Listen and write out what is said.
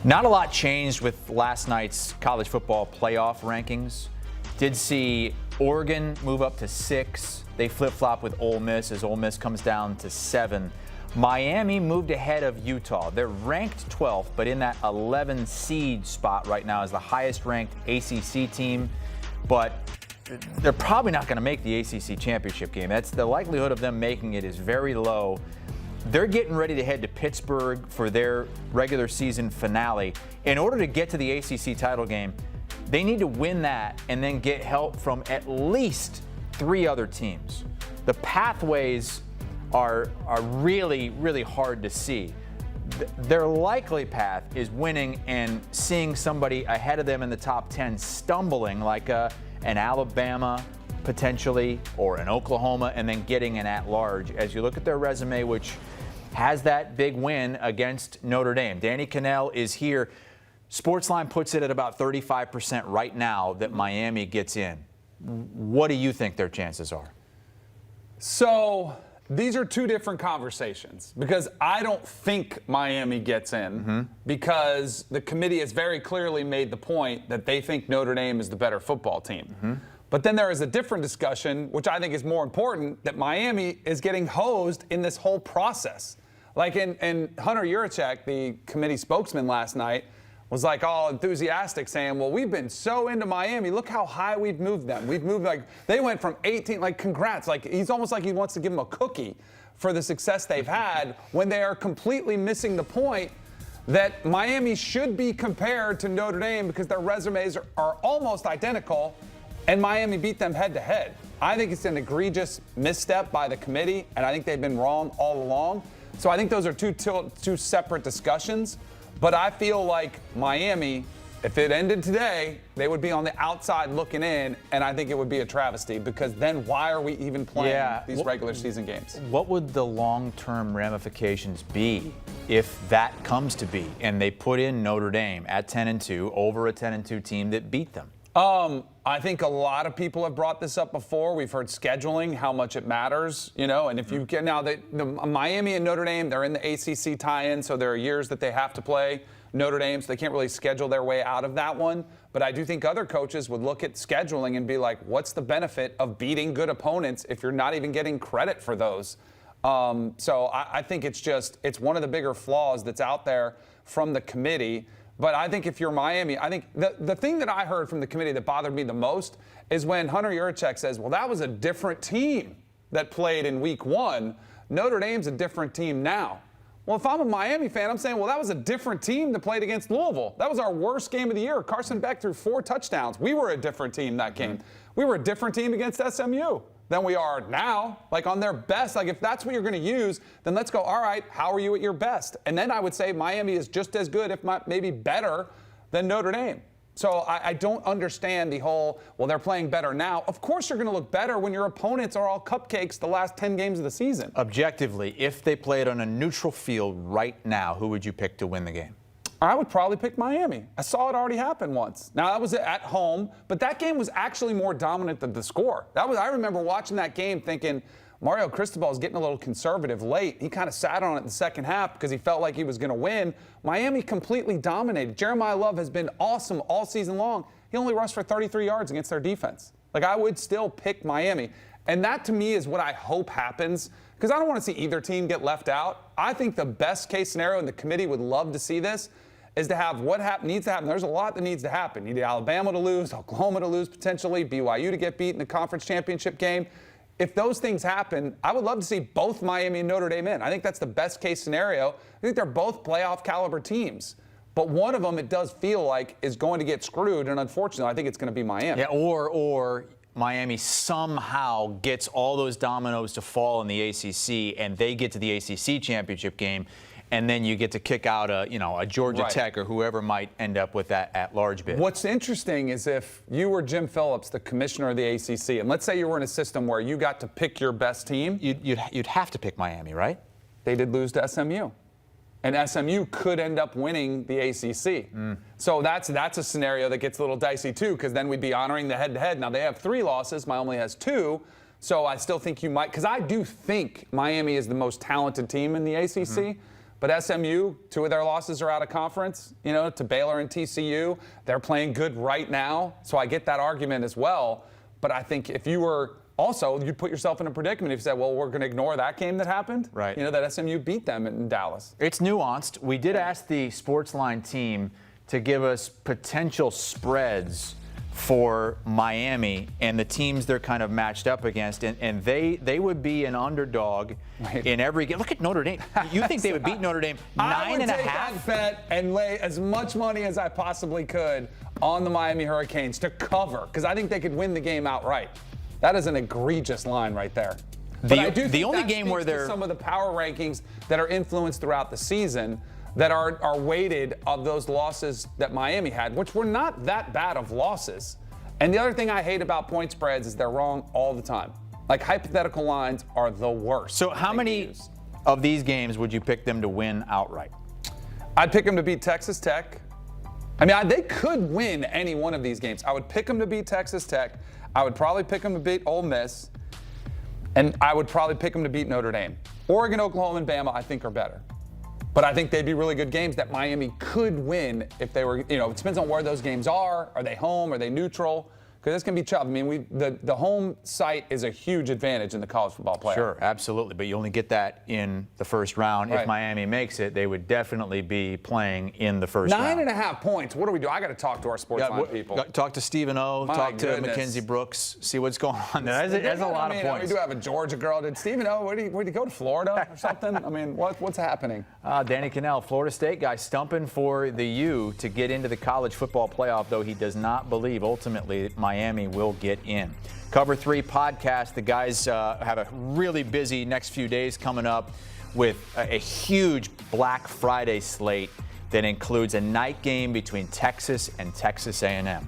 Not a lot changed with last night's college football playoff rankings. Did see Oregon move up to 6. They flip-flop with Ole Miss as Ole Miss comes down to 7. Miami moved ahead of Utah. They're ranked 12th, but in that 11 seed spot right now as the highest ranked ACC team. But they're probably not going to make the ACC championship game. That's the likelihood of them making it is very low. They're getting ready to head to Pittsburgh for their regular season finale. In order to get to the ACC title game, they need to win that and then get help from at least 3 other teams. The pathways are really, really hard to see. Their likely path is winning and seeing somebody ahead of them in the top 10 stumbling like an Alabama potentially or an Oklahoma, and then getting an at-large. As you look at their resume, which has that big win against Notre Dame. Danny Kanell is here. Sportsline puts it at about 35% right now that Miami gets in. What do you think their chances are? So these are 2 different conversations, because I don't think Miami gets in because the committee has very clearly made the point that they think Notre Dame is the better football team. But then there is a different discussion, which I think is more important, that Miami is getting hosed in this whole process. Like in Hunter Yurachek, the committee spokesman last night, was like all enthusiastic saying, well, we've been so into Miami. Look how high we've moved them. We've moved, like, they went from 18, like, congrats. Like, he's almost like he wants to give them a cookie for the success they've had, when they are completely missing the point that Miami should be compared to Notre Dame because their resumes are almost identical, and Miami beat them head to head. I think it's an egregious misstep by the committee, and I think they've been wrong all along. So I think those are two separate discussions. But I feel like Miami, if it ended today, they would be on the outside looking in, and I think it would be a travesty, because then why are we even playing these regular season games? What would the long-term ramifications be if that comes to be and they put in Notre Dame at 10-2 over a 10-2 team that beat them? I think a lot of people have brought this up before. We've heard scheduling, how much it matters, you know, and if you get now the Miami and Notre Dame, they're in the ACC tie-in, so there are years that they have to play Notre Dame, so they can't really schedule their way out of that one. But I do think other coaches would look at scheduling and be like, what's the benefit of beating good opponents if you're not even getting credit for those? So I think it's one of the bigger flaws that's out there from the committee. But I think if you're Miami, I think the thing that I heard from the committee that bothered me the most is when Hunter Yurachek says, well, that was a different team that played in week 1. Notre Dame's a different team now. Well, if I'm a Miami fan, I'm saying, well, that was a different team that played against Louisville. That was our worst game of the year. Carson Beck threw 4 touchdowns. We were a different team that game. We were a different team against SMU than we are now, like on their best. Like, if that's what you're going to use, then let's go, all right, how are you at your best? And then I would say Miami is just as good, if not maybe better, than Notre Dame. So I don't understand the whole, well, they're playing better now. Of course you're going to look better when your opponents are all cupcakes the last 10 games of the season. Objectively, if they played on a neutral field right now, who would you pick to win the game? I would probably pick Miami. I saw it already happen once. Now, that was at home, but that game was actually more dominant than the score. I remember watching that game thinking, Mario Cristobal is getting a little conservative late. He kind of sat on it in the second half because he felt like he was going to win. Miami completely dominated. Jeremiah Love has been awesome all season long. He only rushed for 33 yards against their defense. Like, I would still pick Miami. And that, to me, is what I hope happens, because I don't want to see either team get left out. I think the best case scenario, and the committee would love to see this, is to have what needs to happen. There's a lot that needs to happen. You need Alabama to lose, Oklahoma to lose potentially, BYU to get beat in the conference championship game. If those things happen, I would love to see both Miami and Notre Dame in. I think that's the best case scenario. I think they're both playoff caliber teams. But one of them, it does feel like, is going to get screwed, and unfortunately, I think it's going to be Miami. Yeah, or Miami somehow gets all those dominoes to fall in the ACC, and they get to the ACC championship game, and then you get to kick out a Georgia Tech or whoever might end up with that at-large bid. What's interesting is if you were Jim Phillips, the commissioner of the ACC, and let's say you were in a system where you got to pick your best team. You'd have to pick Miami, right? They did lose to SMU. And SMU could end up winning the ACC. So that's a scenario that gets a little dicey, too, because then we'd be honoring the head-to-head. Now, they have 3 losses. Miami has 2. So I still think you might, because I do think Miami is the most talented team in the ACC. But SMU, 2 of their losses are out of conference, to Baylor and TCU. They're playing good right now, so I get that argument as well. But I think if you were also, you'd put yourself in a predicament if you said, well, we're going to ignore that game that happened. Right. That SMU beat them in Dallas. It's nuanced. We did ask the Sportsline team to give us potential spreads for Miami and the teams they're kind of matched up against, and they would be an underdog in every game. Look at Notre Dame. You think they would beat Notre Dame 9.5? I would take that bet and lay as much money as I possibly could on the Miami Hurricanes to cover, because I think they could win the game outright. That is an egregious line right there. But I do think the only that game where they're some of the power rankings that are influenced throughout the season that are weighted of those losses that Miami had, which were not that bad of losses. And the other thing I hate about point spreads is they're wrong all the time. Like, hypothetical lines are the worst. So how many of these games would you pick them to win outright? I'd pick them to beat Texas Tech. I mean, they could win any one of these games. I would pick them to beat Texas Tech. I would probably pick them to beat Ole Miss. And I would probably pick them to beat Notre Dame. Oregon, Oklahoma, and Bama, I think, are better. But I think they'd be really good games that Miami could win if they were, it depends on where those games are. Are they home? Are they neutral? Because this can be tough. I mean, the home site is a huge advantage in the college football playoff. Sure, absolutely. But you only get that in the first round. Right. If Miami makes it, they would definitely be playing in the first round. 9.5 points. What do we do? I got to talk to our Sportsline people. Talk to Stephen O. Talk to Mackenzie Brooks. See what's going on there. That's a lot of points. We do have a Georgia girl. Did Stephen O. Where did he go to Florida or something? I mean, what's happening? Danny Kanell, Florida State guy, stumping for the U to get into the college football playoff, though he does not believe ultimately Miami will get in. Cover 3 podcast. The guys have a really busy next few days coming up with a huge Black Friday slate that includes a night game between Texas and Texas A&M.